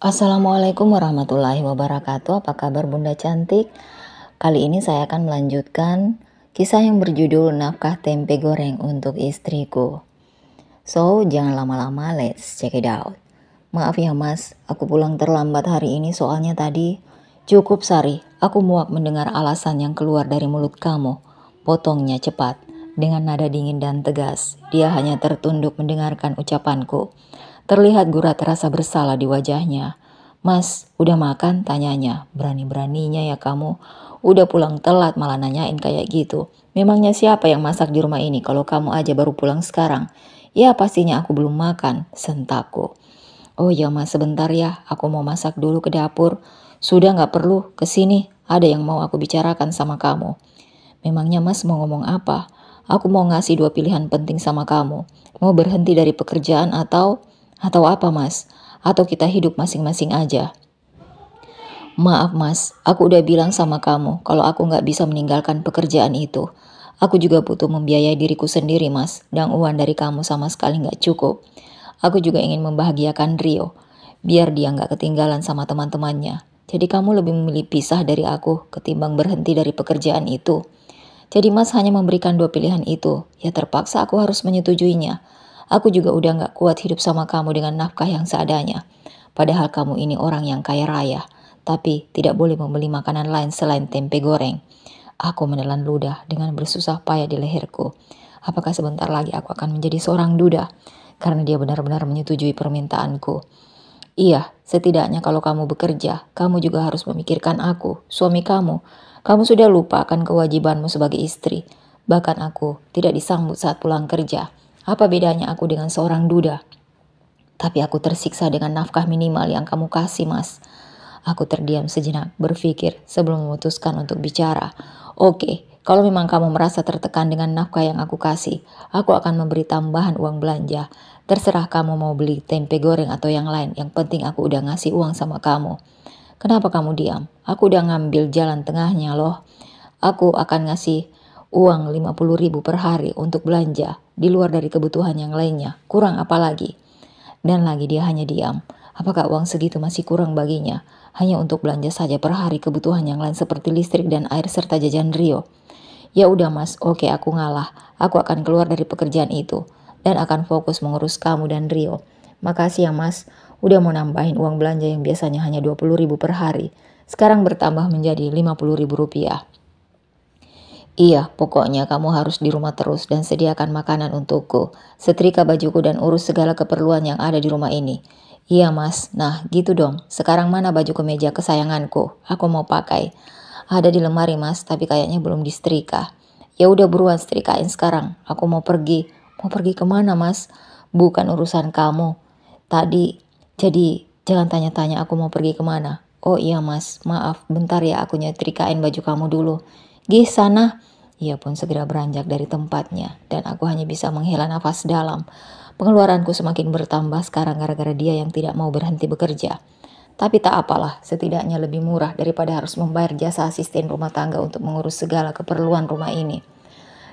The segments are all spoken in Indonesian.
Assalamualaikum warahmatullahi wabarakatuh. Apa kabar Bunda cantik? Kali ini saya akan melanjutkan kisah yang berjudul Nafkah Tempe Goreng untuk Istriku. So, jangan lama-lama, let's check it out. Maaf ya mas, aku pulang terlambat hari ini soalnya tadi. Cukup Sari, aku muak mendengar alasan yang keluar dari mulut kamu. Potongnya cepat, dengan nada dingin dan tegas. Dia hanya tertunduk mendengarkan ucapanku. Terlihat gurat rasa bersalah di wajahnya. Mas, udah makan? Tanyanya. Berani-beraninya ya kamu. Udah pulang telat malah nanyain kayak gitu. Memangnya siapa yang masak di rumah ini kalau kamu aja baru pulang sekarang? Ya pastinya aku belum makan, sentakku. Oh ya mas, sebentar ya, aku mau masak dulu ke dapur. Sudah gak perlu, kesini. Ada yang mau aku bicarakan sama kamu. Memangnya mas mau ngomong apa? Aku mau ngasih dua pilihan penting sama kamu. Mau berhenti dari pekerjaan atau apa mas? Atau kita hidup masing-masing aja? Maaf mas, aku udah bilang sama kamu kalau aku gak bisa meninggalkan pekerjaan itu. Aku juga butuh membiayai diriku sendiri mas, dan uang dari kamu sama sekali gak cukup. Aku juga ingin membahagiakan Rio, biar dia gak ketinggalan sama teman-temannya. Jadi kamu lebih memilih pisah dari aku ketimbang berhenti dari pekerjaan itu. Jadi mas hanya memberikan dua pilihan itu, ya terpaksa aku harus menyetujuinya. Aku juga udah gak kuat hidup sama kamu dengan nafkah yang seadanya. Padahal kamu ini orang yang kaya raya, tapi tidak boleh membeli makanan lain selain tempe goreng. Aku menelan ludah dengan bersusah payah di leherku. Apakah sebentar lagi aku akan menjadi seorang duda? Karena dia benar-benar menyetujui permintaanku. Iya, setidaknya kalau kamu bekerja, kamu juga harus memikirkan aku, suami kamu. Kamu sudah lupa akan kewajibanmu sebagai istri. Bahkan aku tidak disambut saat pulang kerja. Apa bedanya aku dengan seorang duda? Tapi aku tersiksa dengan nafkah minimal yang kamu kasih, mas. Aku terdiam sejenak, berpikir sebelum memutuskan untuk bicara. Oke, kalau memang kamu merasa tertekan dengan nafkah yang aku kasih, aku akan memberi tambahan uang belanja. Terserah kamu mau beli tempe goreng atau yang lain, yang penting aku udah ngasih uang sama kamu. Kenapa kamu diam? Aku udah ngambil jalan tengahnya loh. Aku akan ngasih uang 50.000 per hari untuk belanja, di luar dari kebutuhan yang lainnya. Kurang apa lagi? Dan lagi dia hanya diam. Apakah uang segitu masih kurang baginya? Hanya untuk belanja saja per hari kebutuhan yang lain seperti listrik dan air serta jajan Rio. Ya udah mas, oke aku ngalah. Aku akan keluar dari pekerjaan itu dan akan fokus mengurus kamu dan Rio. Makasih ya mas, udah mau nambahin uang belanja yang biasanya hanya 20.000 per hari. Sekarang bertambah menjadi 50.000 rupiah. Iya, pokoknya kamu harus di rumah terus dan sediakan makanan untukku. Setrika bajuku dan urus segala keperluan yang ada di rumah ini. Iya mas, nah gitu dong. Sekarang mana baju kemeja kesayanganku? Aku mau pakai. Ada di lemari mas, tapi kayaknya belum disetrika. Ya udah buruan setrikain sekarang. Aku mau pergi. Mau pergi kemana mas? Bukan urusan kamu. Jadi jangan tanya-tanya aku mau pergi kemana. Oh iya mas, maaf. Bentar ya aku nyetrikain baju kamu dulu. Gih sana. Ia pun segera beranjak dari tempatnya dan aku hanya bisa menghela nafas dalam. Pengeluaranku semakin bertambah sekarang gara-gara dia yang tidak mau berhenti bekerja. Tapi tak apalah, setidaknya lebih murah daripada harus membayar jasa asisten rumah tangga untuk mengurus segala keperluan rumah ini.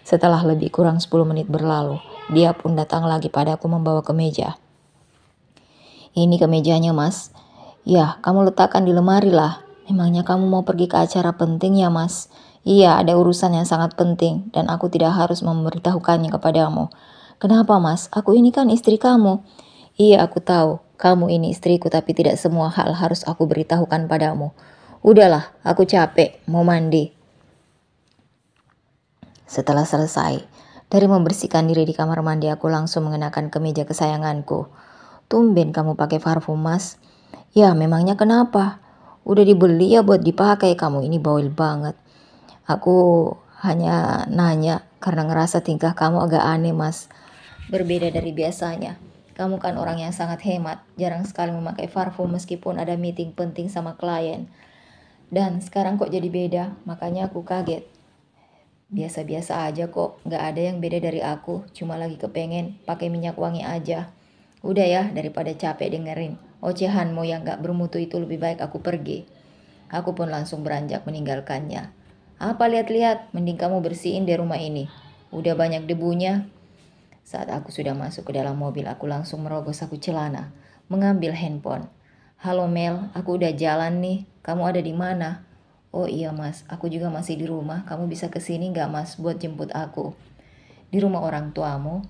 Setelah lebih kurang 10 menit berlalu, dia pun datang lagi padaku membawa kemeja. Ini kemejanya mas. Ya, kamu letakkan di lemari lah. Memangnya kamu mau pergi ke acara penting ya mas? Iya, ada urusan yang sangat penting dan aku tidak harus memberitahukannya kepadamu. Kenapa mas? Aku ini kan istri kamu. Iya, aku tahu. Kamu ini istriku tapi tidak semua hal harus aku beritahukan padamu. Udahlah, aku capek. Mau mandi. Setelah selesai, dari membersihkan diri di kamar mandi aku langsung mengenakan kemeja kesayanganku. Tumben kamu pakai parfum mas. Ya memangnya kenapa? Udah dibeli ya buat dipakai, kamu ini bawel banget. Aku hanya nanya karena ngerasa tingkah kamu agak aneh mas. Berbeda dari biasanya. Kamu kan orang yang sangat hemat, jarang sekali memakai parfum meskipun ada meeting penting sama klien. Dan sekarang kok jadi beda, makanya aku kaget. Biasa-biasa aja kok, gak ada yang beda dari aku, cuma lagi kepengen pakai minyak wangi aja. Udah ya, daripada capek dengerin ocehanmu yang gak bermutu itu, lebih baik aku pergi. Aku pun langsung beranjak meninggalkannya. Apa lihat-lihat, mending kamu bersihin deh rumah ini. Udah banyak debunya. Saat aku sudah masuk ke dalam mobil, aku langsung merogoh saku celana, mengambil handphone. Halo Mel, aku udah jalan nih. Kamu ada di mana? Oh iya mas, aku juga masih di rumah. Kamu bisa kesini nggak mas buat jemput aku? Di rumah orang tuamu?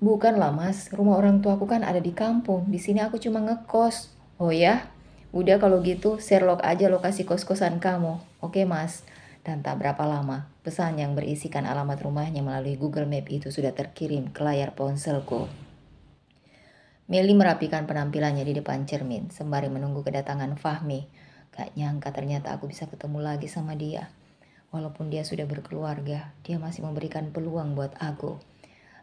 Bukanlah mas, rumah orang tuaku kan ada di kampung. Di sini aku cuma ngekos. Oh ya? Udah kalau gitu, Sherlock aja lokasi kos-kosan kamu. Oke mas. Dan tak berapa lama, pesan yang berisikan alamat rumahnya melalui Google Map itu sudah terkirim ke layar ponselku. Meli merapikan penampilannya di depan cermin, sembari menunggu kedatangan Fahmi. Gak nyangka ternyata aku bisa ketemu lagi sama dia. Walaupun dia sudah berkeluarga, dia masih memberikan peluang buat aku.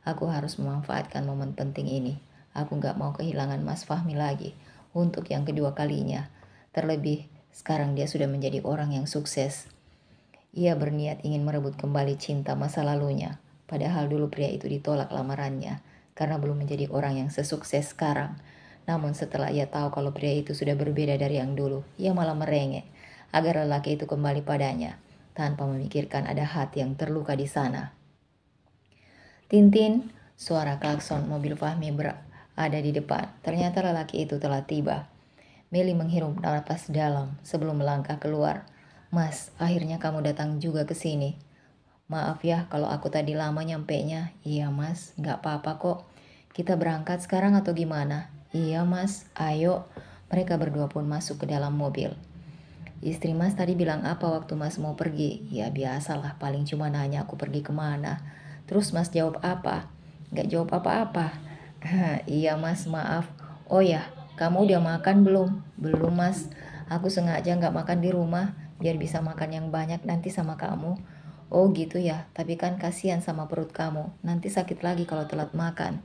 Aku harus memanfaatkan momen penting ini. Aku gak mau kehilangan Mas Fahmi lagi untuk yang kedua kalinya. Terlebih, sekarang dia sudah menjadi orang yang sukses. Ia berniat ingin merebut kembali cinta masa lalunya. Padahal dulu pria itu ditolak lamarannya karena belum menjadi orang yang sesukses sekarang. Namun setelah ia tahu kalau pria itu sudah berbeda dari yang dulu, ia malah merengek agar lelaki itu kembali padanya tanpa memikirkan ada hati yang terluka di sana. Tintin, suara klakson mobil Fahmi berada di depan. Ternyata lelaki itu telah tiba. Meli menghirup napas dalam sebelum melangkah keluar. Mas, akhirnya kamu datang juga ke sini. Maaf ya kalau aku tadi lama nyampenya. Iya mas, gak apa-apa kok. Kita berangkat sekarang atau gimana? Iya mas, ayo. Mereka berdua pun masuk ke dalam mobil. Istri mas tadi bilang apa waktu mas mau pergi? Ya biasalah, paling cuma nanya aku pergi kemana. Terus mas jawab apa? Gak jawab apa-apa. Iya mas, maaf. Oh ya, kamu udah makan belum? Belum mas. Aku sengaja gak makan di rumah biar bisa makan yang banyak nanti sama kamu. Oh gitu ya, tapi kan kasihan sama perut kamu. Nanti sakit lagi kalau telat makan.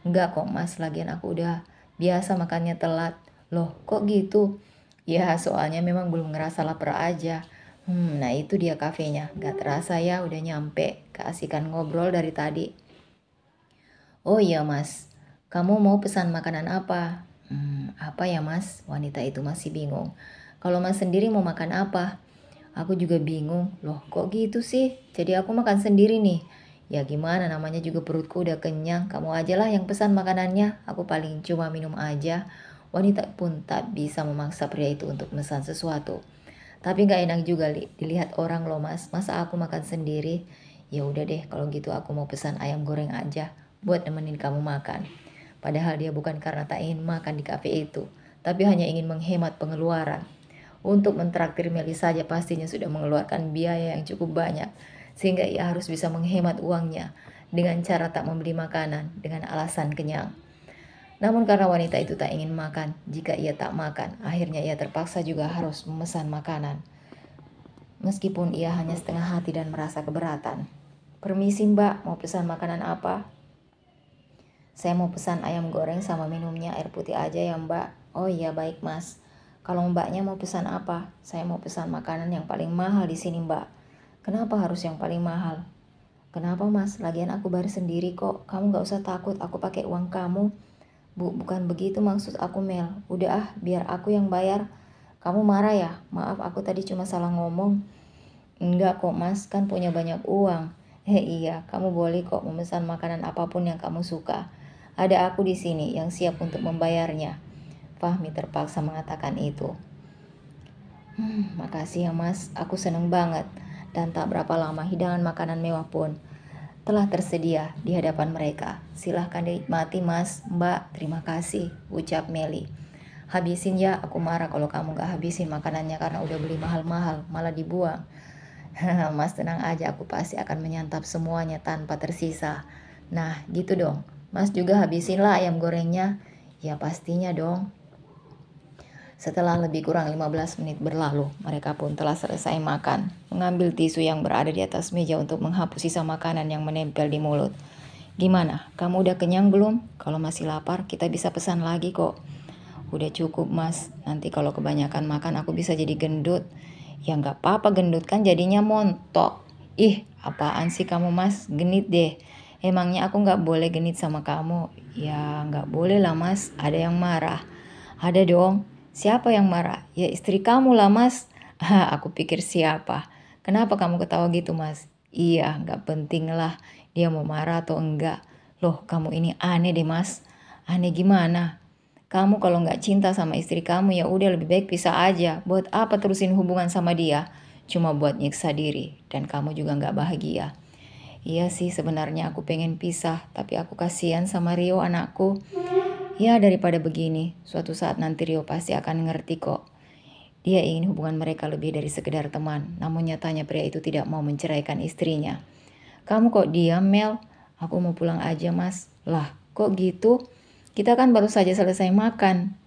Enggak kok mas, lagian aku udah biasa makannya telat. Loh kok gitu? Ya soalnya memang belum ngerasa lapar aja. Nah itu dia kafenya. Gak terasa ya udah nyampe. Keasikan ngobrol dari tadi. Oh iya mas, kamu mau pesan makanan apa? Apa ya mas? Wanita itu masih bingung. Kalau mas sendiri mau makan apa? Aku juga bingung. Loh kok gitu sih? Jadi aku makan sendiri nih. Ya gimana, namanya juga perutku udah kenyang. Kamu aja lah yang pesan makanannya. Aku paling cuma minum aja. Wanita pun tak bisa memaksa pria itu untuk pesan sesuatu. Tapi gak enak juga dilihat orang loh mas. Masa aku makan sendiri? Ya udah deh, kalau gitu aku mau pesan ayam goreng aja buat nemenin kamu makan. Padahal dia bukan karena tak ingin makan di kafe itu, tapi hanya ingin menghemat pengeluaran. Untuk mentraktir Meli saja pastinya sudah mengeluarkan biaya yang cukup banyak, sehingga ia harus bisa menghemat uangnya dengan cara tak membeli makanan dengan alasan kenyang. Namun karena wanita itu tak ingin makan, jika ia tak makan, akhirnya ia terpaksa juga harus memesan makanan. Meskipun ia hanya setengah hati dan merasa keberatan. Permisi mbak, mau pesan makanan apa? Saya mau pesan ayam goreng sama minumnya air putih aja ya mbak. Oh iya baik mas. Kalau mbaknya mau pesan apa? Saya mau pesan makanan yang paling mahal di sini mbak. Kenapa harus yang paling mahal? Kenapa mas? Lagian aku bayar sendiri kok. Kamu gak usah takut aku pakai uang kamu. Bu, bukan begitu maksud aku Mel. Udah ah, biar aku yang bayar. Kamu marah ya? Maaf aku tadi cuma salah ngomong. Enggak kok mas, kan punya banyak uang. Iya, kamu boleh kok memesan makanan apapun yang kamu suka. Ada aku di sini yang siap untuk membayarnya. Fahmi terpaksa mengatakan itu. Makasih ya mas, aku seneng banget. Dan tak berapa lama hidangan makanan mewah pun telah tersedia di hadapan mereka. Silahkan dinikmati mas, mbak, terima kasih, ucap Meli. Habisin ya, aku marah kalau kamu gak habisin makanannya karena udah beli mahal-mahal, malah dibuang. Mas tenang aja, aku pasti akan menyantap semuanya tanpa tersisa. Nah gitu dong, mas juga habisin lah ayam gorengnya. Ya pastinya dong. Setelah lebih kurang 15 menit berlalu, mereka pun telah selesai makan. Mengambil tisu yang berada di atas meja untuk menghapus sisa makanan yang menempel di mulut. Gimana, kamu udah kenyang belum? Kalau masih lapar, kita bisa pesan lagi kok. Udah cukup mas, nanti kalau kebanyakan makan aku bisa jadi gendut. Ya nggak apa-apa, gendut kan jadinya montok. Ih, apaan sih kamu mas, genit deh. Emangnya aku nggak boleh genit sama kamu? Ya nggak boleh lah mas, ada yang marah. Ada dong, siapa yang marah? Ya istri kamu lah mas. Aku pikir siapa? Kenapa kamu ketawa gitu mas? Iya, nggak penting lah dia mau marah atau enggak. Loh, kamu ini aneh deh mas. Aneh gimana? Kamu kalau nggak cinta sama istri kamu ya udah lebih baik pisah aja. Buat apa terusin hubungan sama dia? Cuma buat nyiksa diri dan kamu juga nggak bahagia. Iya sih sebenarnya aku pengen pisah, tapi aku kasihan sama Rio anakku. Ya daripada begini, suatu saat nanti Rio pasti akan ngerti kok. Dia ingin hubungan mereka lebih dari sekedar teman, namun nyatanya pria itu tidak mau menceraikan istrinya. Kamu kok diam, Mel? Aku mau pulang aja, Mas. Lah, kok gitu? Kita kan baru saja selesai makan.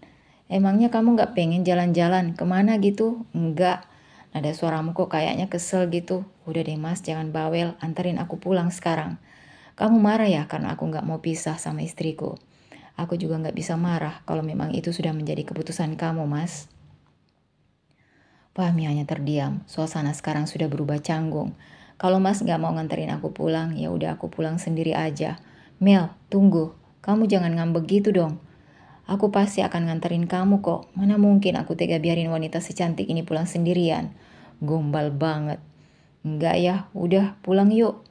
Emangnya kamu gak pengen jalan-jalan? Kemana gitu? Enggak. Nada suaramu kok kayaknya kesel gitu. Udah deh mas, jangan bawel. Anterin aku pulang sekarang. Kamu marah ya karena aku gak mau pisah sama istriku. Aku juga gak bisa marah kalau memang itu sudah menjadi keputusan kamu, mas. Fahmi hanya terdiam. Suasana sekarang sudah berubah canggung. Kalau mas gak mau nganterin aku pulang, ya udah aku pulang sendiri aja. Mel, tunggu. Kamu jangan ngambek gitu dong. Aku pasti akan nganterin kamu kok. Mana mungkin aku tega biarin wanita secantik ini pulang sendirian. Gombal banget. Enggak ya, udah pulang yuk.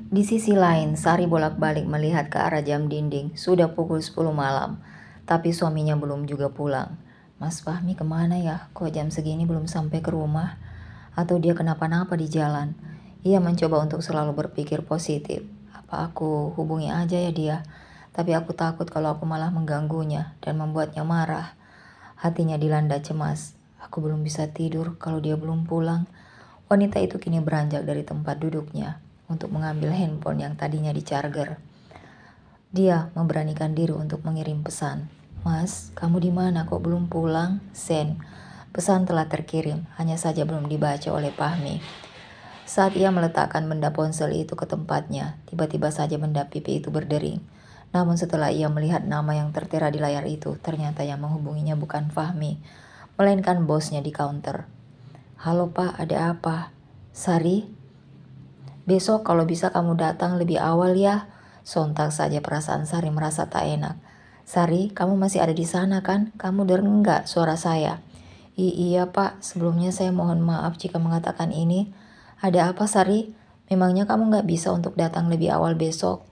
Di sisi lain, Sari bolak-balik melihat ke arah jam dinding. Sudah pukul 10 malam. Tapi suaminya belum juga pulang. Mas Fahmi kemana ya? Kok jam segini belum sampai ke rumah? Atau dia kenapa-napa di jalan? Ia mencoba untuk selalu berpikir positif. Apa aku hubungi aja ya dia? Tapi aku takut kalau aku malah mengganggunya dan membuatnya marah. Hatinya dilanda cemas. Aku belum bisa tidur kalau dia belum pulang. Wanita itu kini beranjak dari tempat duduknya untuk mengambil handphone yang tadinya di charger. Dia memberanikan diri untuk mengirim pesan. Mas, kamu di mana kok belum pulang? Sen. Pesan telah terkirim, hanya saja belum dibaca oleh Fahmi. Saat ia meletakkan benda ponsel itu ke tempatnya, tiba-tiba saja benda pipi itu berdering. Namun setelah ia melihat nama yang tertera di layar itu, ternyata yang menghubunginya bukan Fahmi, melainkan bosnya di counter. Halo Pak, ada apa? Sari? Besok kalau bisa kamu datang lebih awal ya. Sontak saja perasaan Sari merasa tak enak. Sari, kamu masih ada di sana kan? Kamu dengar enggak suara saya? Iya Pak, sebelumnya saya mohon maaf jika mengatakan ini. Ada apa Sari? Memangnya kamu nggak bisa untuk datang lebih awal besok?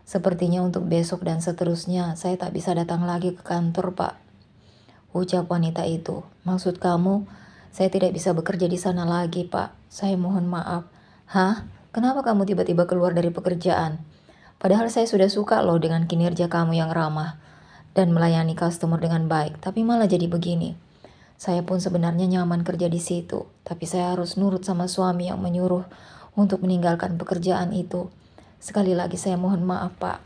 Sepertinya untuk besok dan seterusnya saya tak bisa datang lagi ke kantor Pak. Ucap wanita itu. Maksud kamu, saya tidak bisa bekerja di sana lagi Pak. Saya mohon maaf. Hah? Kenapa kamu tiba-tiba keluar dari pekerjaan? Padahal saya sudah suka loh dengan kinerja kamu yang ramah dan melayani customer dengan baik, tapi malah jadi begini. Saya pun sebenarnya nyaman kerja di situ, tapi saya harus nurut sama suami yang menyuruh untuk meninggalkan pekerjaan itu. Sekali lagi saya mohon maaf, Pak.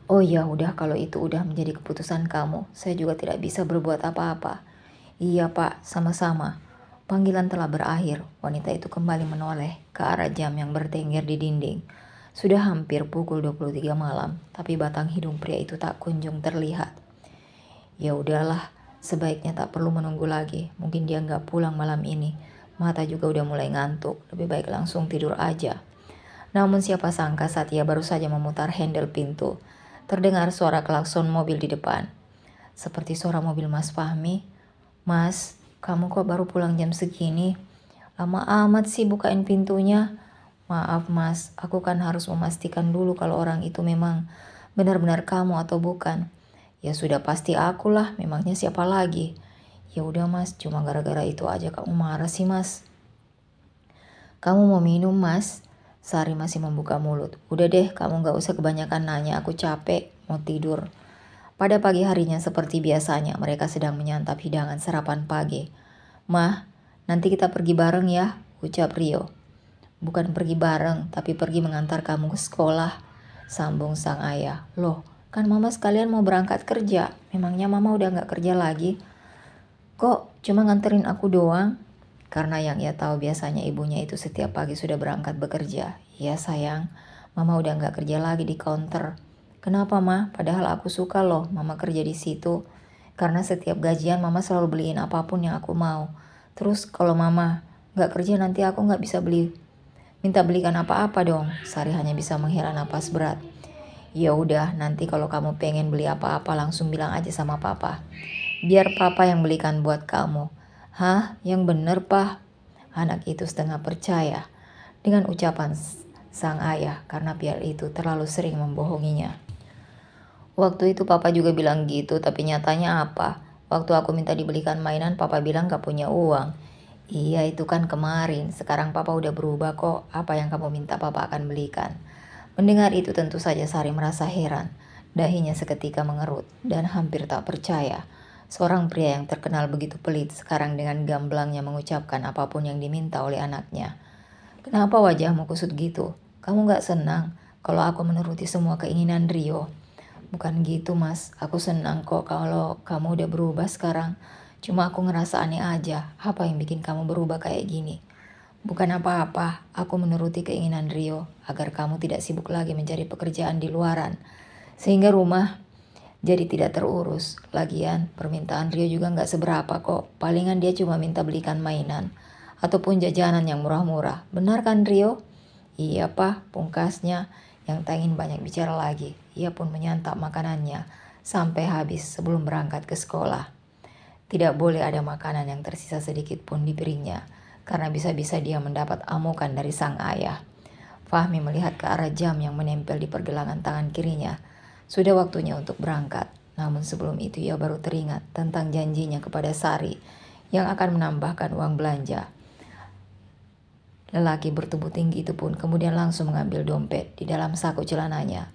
Oh ya udah, kalau itu udah menjadi keputusan kamu, saya juga tidak bisa berbuat apa-apa. Iya, Pak, sama-sama. Panggilan telah berakhir. Wanita itu kembali menoleh ke arah jam yang bertengger di dinding. Sudah hampir pukul 23 malam, tapi batang hidung pria itu tak kunjung terlihat. Ya udahlah, sebaiknya tak perlu menunggu lagi. Mungkin dia nggak pulang malam ini. Mata juga udah mulai ngantuk. Lebih baik langsung tidur aja. Namun siapa sangka saat ia baru saja memutar handle pintu, terdengar suara klakson mobil di depan. Seperti suara mobil Mas Fahmi. Mas, kamu kok baru pulang jam segini? Lama amat sih bukain pintunya. Maaf mas, aku kan harus memastikan dulu kalau orang itu memang benar-benar kamu atau bukan. Ya sudah pasti akulah, memangnya siapa lagi? Ya udah mas, cuma gara-gara itu aja kamu marah sih mas. Kamu mau minum mas? Sari masih membuka mulut. Udah deh, kamu gak usah kebanyakan nanya, aku capek, mau tidur. Pada pagi harinya seperti biasanya, mereka sedang menyantap hidangan sarapan pagi. Mah, nanti kita pergi bareng ya, ucap Rio. Bukan pergi bareng, tapi pergi mengantar kamu ke sekolah, sambung sang ayah. Loh, kan mama sekalian mau berangkat kerja. Memangnya mama udah gak kerja lagi? Kok cuma nganterin aku doang? Karena yang ia tahu biasanya ibunya itu setiap pagi sudah berangkat bekerja. Ya sayang, mama udah gak kerja lagi di counter. Kenapa ma? Padahal aku suka loh mama kerja di situ. Karena setiap gajian mama selalu beliin apapun yang aku mau. Terus kalau mama gak kerja nanti aku gak bisa minta belikan apa-apa dong. Sari hanya bisa menghela napas berat. Ya udah, nanti kalau kamu pengen beli apa-apa langsung bilang aja sama papa. Biar papa yang belikan buat kamu. Hah? Yang bener, Pak? Anak itu setengah percaya dengan ucapan sang ayah karena pihak itu terlalu sering membohonginya. Waktu itu papa juga bilang gitu, tapi nyatanya apa? Waktu aku minta dibelikan mainan, papa bilang gak punya uang. Iya, itu kan kemarin. Sekarang papa udah berubah kok. Apa yang kamu minta papa akan belikan. Mendengar itu tentu saja Sari merasa heran. Dahinya seketika mengerut dan hampir tak percaya. Seorang pria yang terkenal begitu pelit sekarang dengan gamblangnya mengucapkan apapun yang diminta oleh anaknya. Kenapa wajahmu kusut gitu? Kamu gak senang kalau aku menuruti semua keinginan Rio? Bukan gitu mas, aku senang kok kalau kamu udah berubah sekarang. Cuma aku ngerasa aneh aja, apa yang bikin kamu berubah kayak gini? Bukan apa-apa, aku menuruti keinginan Rio agar kamu tidak sibuk lagi mencari pekerjaan di luaran. Sehingga rumah jadi tidak terurus. Lagian permintaan Rio juga nggak seberapa kok, palingan dia cuma minta belikan mainan. Ataupun jajanan yang murah-murah. Benar kan Rio? Iya pak, pungkasnya yang tak ingin banyak bicara lagi. Ia pun menyantap makanannya sampai habis sebelum berangkat ke sekolah. Tidak boleh ada makanan yang tersisa sedikit pun di piringnya, karena bisa-bisa dia mendapat amukan dari sang ayah. Fahmi melihat ke arah jam yang menempel di pergelangan tangan kirinya. Sudah waktunya untuk berangkat. Namun sebelum itu ia baru teringat tentang janjinya kepada Sari yang akan menambahkan uang belanja. Lelaki bertubuh tinggi itu pun kemudian langsung mengambil dompet di dalam saku celananya.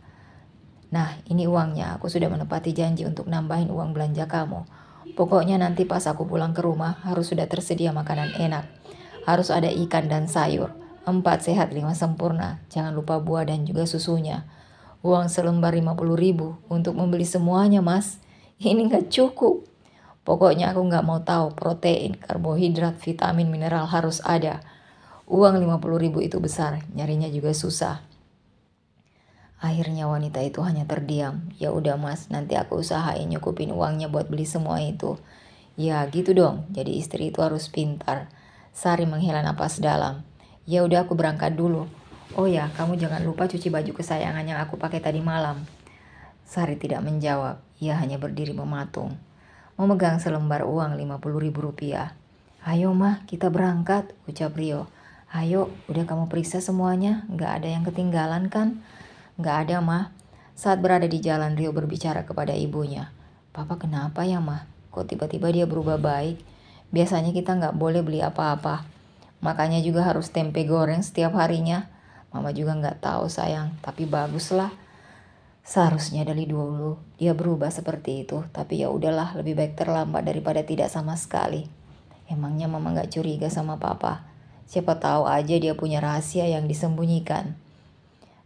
Nah, ini uangnya. Aku sudah menepati janji untuk nambahin uang belanja kamu. Pokoknya nanti pas aku pulang ke rumah harus sudah tersedia makanan enak. Harus ada ikan dan sayur. 4 sehat 5 sempurna. Jangan lupa buah dan juga susunya. Uang selembar 50.000 untuk membeli semuanya mas. Ini gak cukup. Pokoknya aku gak mau tahu protein, karbohidrat, vitamin, mineral harus ada. Uang 50.000 itu besar, nyarinya juga susah. Akhirnya wanita itu hanya terdiam. Ya udah mas, nanti aku usahain nyukupin uangnya buat beli semua itu. Ya gitu dong, jadi istri itu harus pintar. Sari menghela napas dalam. Ya udah aku berangkat dulu. Oh ya, kamu jangan lupa cuci baju kesayangan yang aku pakai tadi malam. Sari tidak menjawab, ia hanya berdiri mematung. Memegang selembar uang 50.000 rupiah. Ayo mah, kita berangkat, ucap Rio. Ayo, udah kamu periksa semuanya, gak ada yang ketinggalan kan? Gak ada mah. Saat berada di jalan Rio berbicara kepada ibunya. Papa kenapa ya mah? Kok tiba-tiba dia berubah baik? Biasanya kita gak boleh beli apa-apa. Makanya juga harus tempe goreng setiap harinya. Mama juga gak tahu sayang, tapi baguslah. Seharusnya dari dulu dia berubah seperti itu. Tapi ya udahlah, lebih baik terlambat daripada tidak sama sekali. Emangnya mama gak curiga sama papa? Siapa tahu aja dia punya rahasia yang disembunyikan.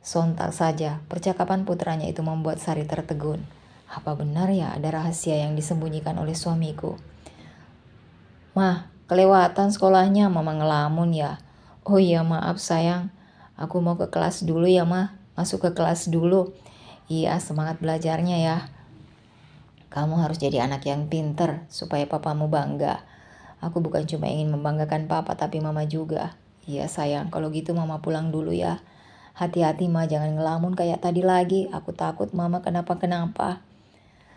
Sontak saja, percakapan putranya itu membuat Sari tertegun. Apa benar ya ada rahasia yang disembunyikan oleh suamiku? Mah, kelewatan sekolahnya, mama ngelamun ya. Oh iya maaf sayang, aku mau ke kelas dulu ya mah, masuk ke kelas dulu. Iya semangat belajarnya ya. Kamu harus jadi anak yang pinter supaya papamu bangga. Aku bukan cuma ingin membanggakan papa tapi mama juga. Iya sayang, kalau gitu mama pulang dulu ya. Hati-hati ma, jangan ngelamun kayak tadi lagi. Aku takut mama kenapa-kenapa.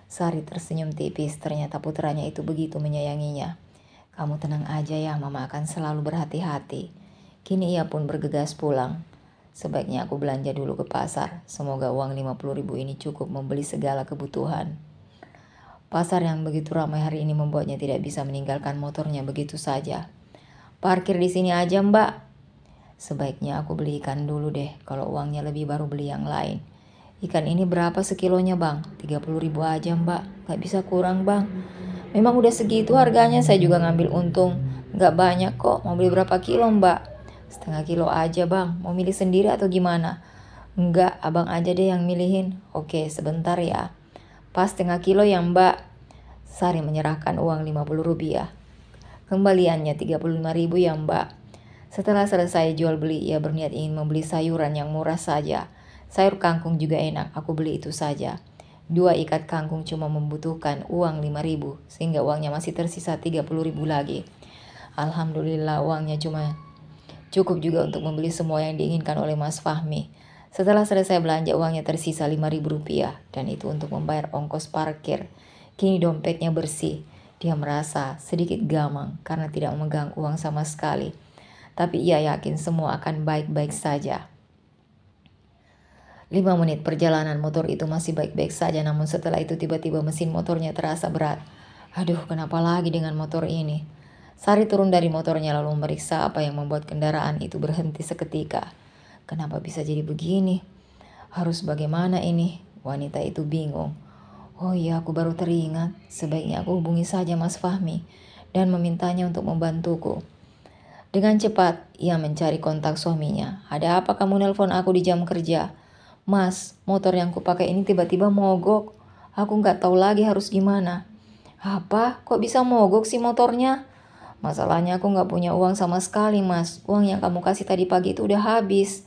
Sari tersenyum tipis, ternyata putranya itu begitu menyayanginya. Kamu tenang aja ya, mama akan selalu berhati-hati. Kini ia pun bergegas pulang. Sebaiknya aku belanja dulu ke pasar. Semoga uang 50.000 ini cukup membeli segala kebutuhan. Pasar yang begitu ramai hari ini membuatnya tidak bisa meninggalkan motornya begitu saja. Parkir di sini aja mbak. Sebaiknya aku beli ikan dulu deh, kalau uangnya lebih baru beli yang lain. Ikan ini berapa sekilonya bang? 30.000 aja mbak, gak bisa kurang bang. Memang udah segitu harganya, saya juga ngambil untung. Gak banyak kok, mau beli berapa kilo mbak? Setengah kilo aja bang, mau milih sendiri atau gimana? Enggak, abang aja deh yang milihin. Oke, sebentar ya. Pas setengah kilo ya mbak. Sari menyerahkan uang 50 rupiah. Kembaliannya 35.000 ya mbak. Setelah selesai jual beli, ia berniat ingin membeli sayuran yang murah saja. Sayur kangkung juga enak, aku beli itu saja. 2 ikat kangkung cuma membutuhkan uang 5.000, sehingga uangnya masih tersisa 30.000 lagi. Alhamdulillah uangnya cuma cukup juga untuk membeli semua yang diinginkan oleh Mas Fahmi. Setelah selesai belanja, uangnya tersisa 5.000 rupiah, dan itu untuk membayar ongkos parkir. Kini dompetnya bersih. Dia merasa sedikit gamang karena tidak memegang uang sama sekali. Tapi ia yakin semua akan baik-baik saja. 5 menit perjalanan motor itu masih baik-baik saja, namun setelah itu tiba-tiba mesin motornya terasa berat. Aduh, kenapa lagi dengan motor ini? Sari turun dari motornya lalu memeriksa apa yang membuat kendaraan itu berhenti seketika. Kenapa bisa jadi begini? Harus bagaimana ini? Wanita itu bingung. Oh iya, aku baru teringat. Sebaiknya aku hubungi saja Mas Fahmi dan memintanya untuk membantuku. Dengan cepat, ia mencari kontak suaminya. Ada apa kamu nelpon aku di jam kerja? Mas, motor yang kupakai ini tiba-tiba mogok. Aku nggak tahu lagi harus gimana. Apa? Kok bisa mogok sih motornya? Masalahnya aku nggak punya uang sama sekali, Mas. Uang yang kamu kasih tadi pagi itu udah habis.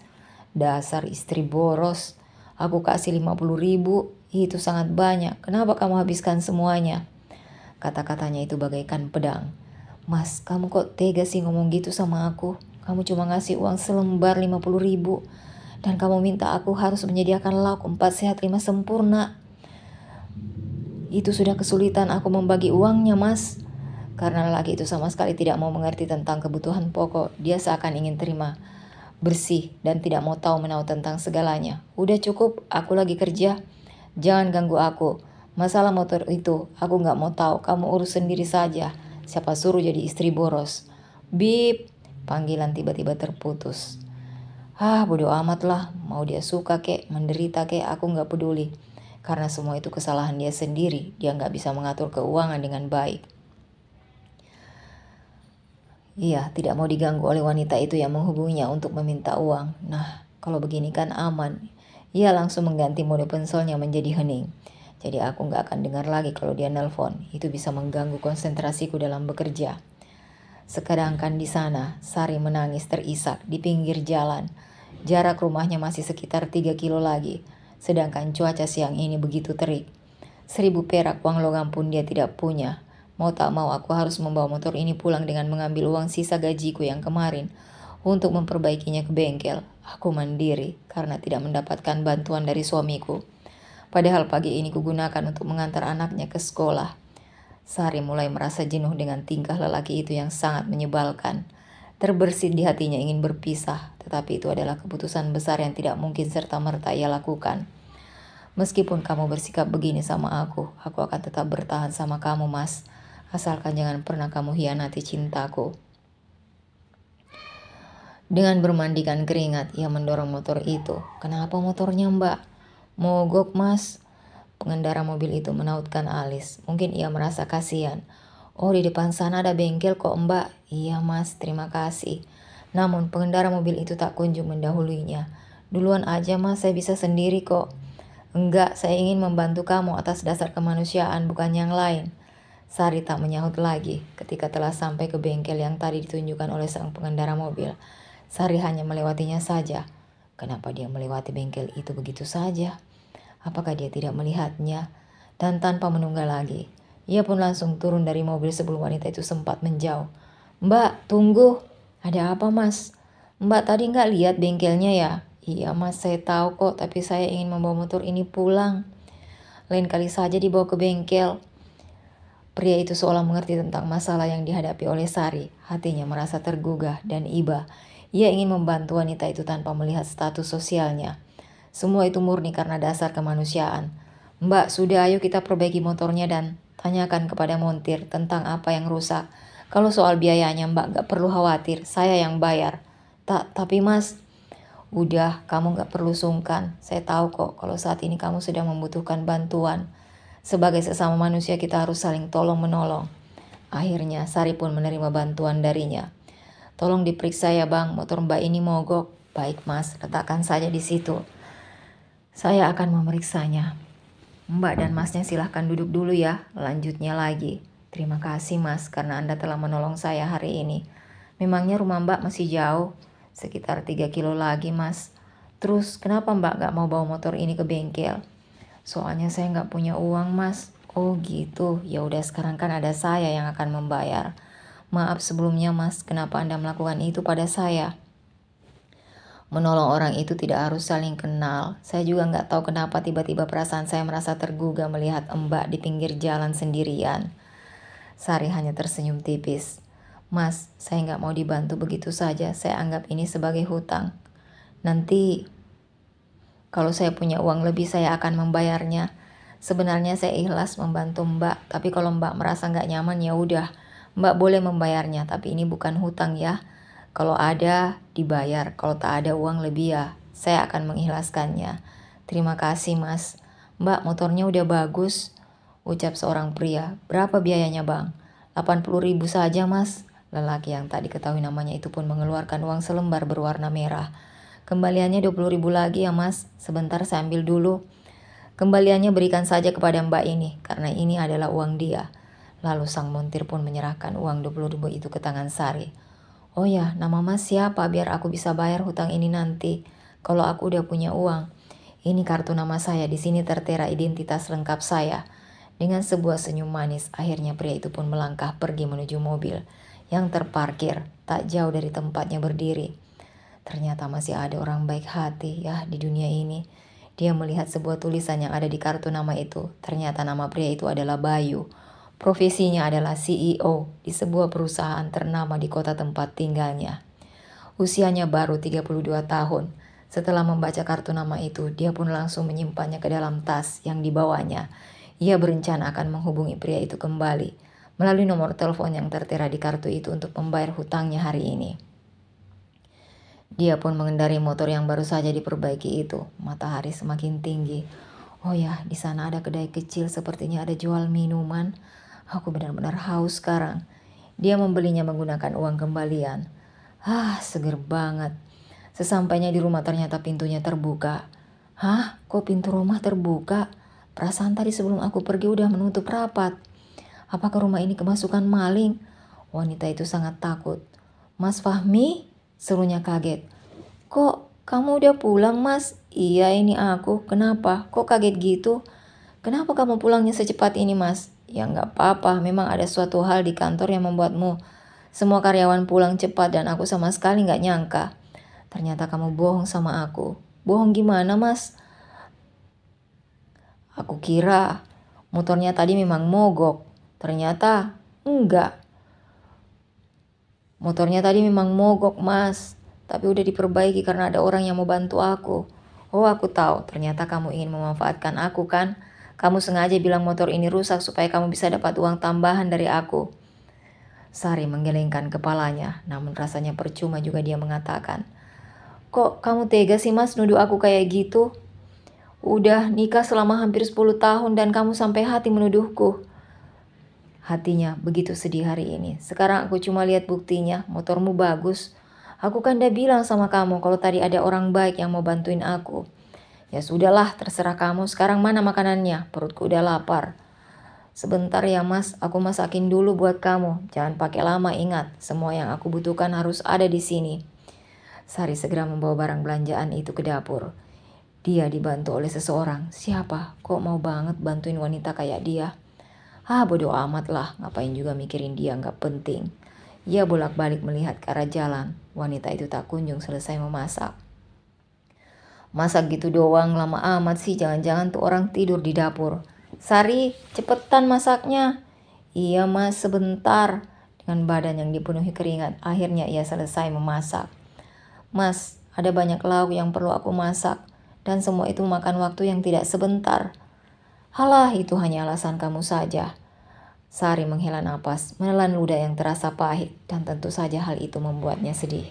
Dasar istri boros. Aku kasih 50.000. Itu sangat banyak. Kenapa kamu habiskan semuanya? Kata-katanya itu bagaikan pedang. Mas, kamu kok tega sih ngomong gitu sama aku? Kamu cuma ngasih uang selembar 50.000. Dan kamu minta aku harus menyediakan lauk 4 sehat 5 sempurna. Itu sudah kesulitan aku membagi uangnya, Mas. Karena lelaki itu sama sekali tidak mau mengerti tentang kebutuhan pokok. Dia seakan ingin terima bersih dan tidak mau tahu menahu tentang segalanya. Udah cukup, aku lagi kerja. Jangan ganggu aku. Masalah motor itu, aku gak mau tahu. Kamu urus sendiri saja. Siapa suruh jadi istri boros? Bip, panggilan tiba-tiba terputus. Bodo amat lah. Mau dia suka kek, menderita kek, aku gak peduli. Karena semua itu kesalahan dia sendiri. Dia gak bisa mengatur keuangan dengan baik. Iya, tidak mau diganggu oleh wanita itu yang menghubunginya untuk meminta uang. Nah, kalau begini kan aman. Ia langsung mengganti mode ponselnya menjadi hening. Jadi aku nggak akan dengar lagi kalau dia nelpon. Itu bisa mengganggu konsentrasiku dalam bekerja. Sedangkan di sana, Sari menangis terisak di pinggir jalan. Jarak rumahnya masih sekitar 3 kilo lagi. Sedangkan cuaca siang ini begitu terik. 1.000 perak uang logam pun dia tidak punya. Mau tak mau aku harus membawa motor ini pulang dengan mengambil uang sisa gajiku yang kemarin untuk memperbaikinya ke bengkel. Aku mandiri karena tidak mendapatkan bantuan dari suamiku. Padahal pagi ini kugunakan untuk mengantar anaknya ke sekolah. Sari mulai merasa jenuh dengan tingkah lelaki itu yang sangat menyebalkan. Terbersit di hatinya ingin berpisah, tetapi itu adalah keputusan besar yang tidak mungkin serta-merta ia lakukan. Meskipun kamu bersikap begini sama aku akan tetap bertahan sama kamu, Mas. Asalkan jangan pernah kamu hianati cintaku. Dengan bermandikan keringat, ia mendorong motor itu. Kenapa motornya, Mbak? Mogok, Mas. Pengendara mobil itu menautkan alis. Mungkin ia merasa kasihan. Oh, di depan sana ada bengkel kok, Mbak. Iya, Mas, terima kasih. Namun pengendara mobil itu tak kunjung mendahulunya. Duluan aja, Mas, saya bisa sendiri kok. Enggak, saya ingin membantu kamu atas dasar kemanusiaan, bukan yang lain. Sari tak menyahut lagi ketika telah sampai ke bengkel yang tadi ditunjukkan oleh sang pengendara mobil. Sari hanya melewatinya saja. Kenapa dia melewati bengkel itu begitu saja? Apakah dia tidak melihatnya? Dan tanpa menunggu lagi, ia pun langsung turun dari mobil sebelum wanita itu sempat menjauh. Mbak, tunggu. Ada apa, Mas? Mbak tadi nggak lihat bengkelnya ya? Iya, Mas, saya tahu kok, tapi saya ingin membawa motor ini pulang. Lain kali saja dibawa ke bengkel. Pria itu seolah mengerti tentang masalah yang dihadapi oleh Sari. Hatinya merasa tergugah dan iba. Ia ingin membantu wanita itu tanpa melihat status sosialnya. Semua itu murni karena dasar kemanusiaan. Mbak, sudah ayo kita perbaiki motornya dan tanyakan kepada montir tentang apa yang rusak. Kalau soal biayanya Mbak gak perlu khawatir, saya yang bayar. Tapi Mas, udah kamu gak perlu sungkan. Saya tahu kok kalau saat ini kamu sedang membutuhkan bantuan. Sebagai sesama manusia kita harus saling tolong menolong. Akhirnya Sari pun menerima bantuan darinya. Tolong diperiksa ya Bang, motor Mbak ini mogok. Baik Mas, letakkan saja di situ. Saya akan memeriksanya. Mbak dan Masnya silahkan duduk dulu ya. Lanjutnya lagi. Terima kasih Mas karena Anda telah menolong saya hari ini. Memangnya rumah Mbak masih jauh? Sekitar 3 kilo lagi Mas. Terus kenapa Mbak gak mau bawa motor ini ke bengkel? Soalnya saya gak punya uang Mas. Oh gitu. Ya udah sekarang kan ada saya yang akan membayar. Maaf sebelumnya Mas, kenapa Anda melakukan itu pada saya? Menolong orang itu tidak harus saling kenal. Saya juga nggak tahu kenapa tiba-tiba perasaan saya merasa tergugah melihat Mbak di pinggir jalan sendirian. Sari hanya tersenyum tipis. Mas, saya nggak mau dibantu begitu saja. Saya anggap ini sebagai hutang. Nanti Kalau saya punya uang lebih saya akan membayarnya. Sebenarnya saya ikhlas membantu Mbak, tapi kalau Mbak merasa nggak nyaman ya udah, Mbak boleh membayarnya, tapi ini bukan hutang ya. Kalau ada dibayar, kalau tak ada uang lebih ya saya akan mengikhlaskannya. Terima kasih Mas. Mbak, motornya udah bagus, ucap seorang pria. Berapa biayanya Bang? 80.000 saja Mas. Lelaki yang tak diketahui namanya itu pun mengeluarkan uang selembar berwarna merah. Kembaliannya 20.000 lagi ya Mas, sebentar saya ambil dulu. Kembaliannya berikan saja kepada Mbak ini, karena ini adalah uang dia. Lalu sang montir pun menyerahkan uang 20.000 itu ke tangan Sari. Oh ya, nama Mas siapa biar aku bisa bayar hutang ini nanti, kalau aku udah punya uang. Ini kartu nama saya, di sini tertera identitas lengkap saya. Dengan sebuah senyum manis, akhirnya pria itu pun melangkah pergi menuju mobil yang terparkir tak jauh dari tempatnya berdiri. Ternyata masih ada orang baik hati ya di dunia ini. Dia melihat sebuah tulisan yang ada di kartu nama itu. Ternyata nama pria itu adalah Bayu. Profesinya adalah CEO di sebuah perusahaan ternama di kota tempat tinggalnya. Usianya baru 32 tahun. Setelah membaca kartu nama itu, dia pun langsung menyimpannya ke dalam tas yang dibawanya. Ia berencana akan menghubungi pria itu kembali melalui nomor telepon yang tertera di kartu itu untuk membayar hutangnya hari ini. Dia pun mengendarai motor yang baru saja diperbaiki itu. Matahari semakin tinggi. Oh ya, di sana ada kedai kecil, sepertinya ada jual minuman. Aku benar-benar haus sekarang. Dia membelinya menggunakan uang kembalian. Seger banget. Sesampainya di rumah ternyata pintunya terbuka. Kok pintu rumah terbuka? Perasaan tadi sebelum aku pergi udah menutup rapat. Apakah rumah ini kemasukan maling? Wanita itu sangat takut. Mas Fahmi? Serunya kaget. Kok kamu udah pulang Mas? Iya ini aku. Kenapa? Kok kaget gitu? Kenapa kamu pulangnya secepat ini Mas? Ya nggak apa-apa, memang ada suatu hal di kantor yang membuatmu semua karyawan pulang cepat dan aku sama sekali nggak nyangka. Ternyata kamu bohong sama aku. Bohong gimana Mas? Aku kira motornya tadi memang mogok. Ternyata enggak. Motornya tadi memang mogok Mas, tapi udah diperbaiki karena ada orang yang mau bantu aku. Oh aku tahu, ternyata kamu ingin memanfaatkan aku kan? Kamu sengaja bilang motor ini rusak supaya kamu bisa dapat uang tambahan dari aku. Sari menggelengkan kepalanya, namun rasanya percuma juga dia mengatakan. Kok kamu tega sih Mas nuduh aku kayak gitu? Udah nikah selama hampir 10 tahun dan kamu sampai hati menuduhku. Hatinya begitu sedih hari ini. Sekarang aku cuma lihat buktinya, motormu bagus. Aku kan udah bilang sama kamu kalau tadi ada orang baik yang mau bantuin aku. Ya sudahlah, terserah kamu. Sekarang mana makanannya? Perutku udah lapar. Sebentar ya Mas, aku masakin dulu buat kamu. Jangan pakai lama, ingat. Semua yang aku butuhkan harus ada di sini. Sari segera membawa barang belanjaan itu ke dapur. Dia dibantu oleh seseorang. Siapa? Kok mau banget bantuin wanita kayak dia? Bodo amat lah, ngapain juga mikirin dia, nggak penting. Ia bolak-balik melihat ke arah jalan. Wanita itu tak kunjung selesai memasak. Masak gitu doang, lama amat sih, jangan-jangan tuh orang tidur di dapur. Sari, cepetan masaknya. Iya Mas, sebentar. Dengan badan yang dipenuhi keringat, akhirnya ia selesai memasak. Mas, ada banyak lauk yang perlu aku masak. Dan semua itu makan waktu yang tidak sebentar. Halah, itu hanya alasan kamu saja. Sari menghela napas, menelan ludah yang terasa pahit, dan tentu saja hal itu membuatnya sedih.